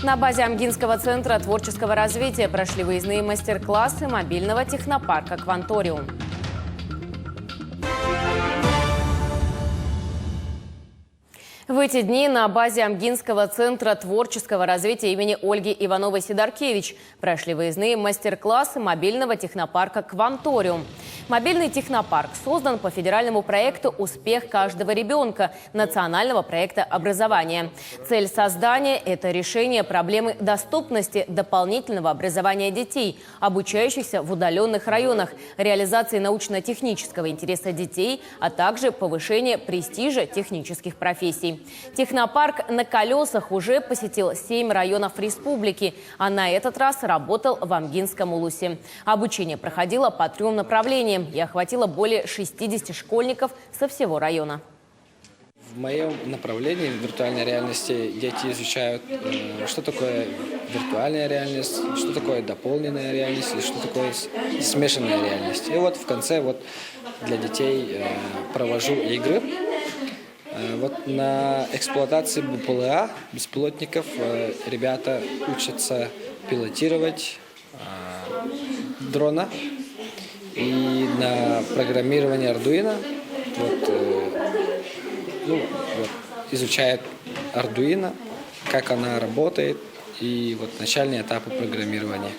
На базе Амгинского центра творческого развития прошли выездные мастер-классы мобильного технопарка «Кванториум». В эти дни на базе Амгинского центра творческого развития имени Ольги Ивановой-Сидоркевич прошли выездные мастер-классы мобильного технопарка «Кванториум». Мобильный технопарк создан по федеральному проекту «Успех каждого ребенка» национального проекта образования. Цель создания – это решение проблемы доступности дополнительного образования детей, обучающихся в удаленных районах, реализации научно-технического интереса детей, а также повышение престижа технических профессий. Технопарк на колесах уже посетил 7 районов республики, а на этот раз работал в Амгинском улусе. Обучение проходило по 3 направлениям и охватило более 60 школьников со всего района. В моем направлении виртуальной реальности дети изучают, что такое виртуальная реальность, что такое дополненная реальность и что такое смешанная реальность. И вот в конце для детей провожу игры. На эксплуатации БПЛА, беспилотников, ребята учатся пилотировать дрона и на программирование Arduino. Изучают Arduino, как она работает и начальные этапы программирования.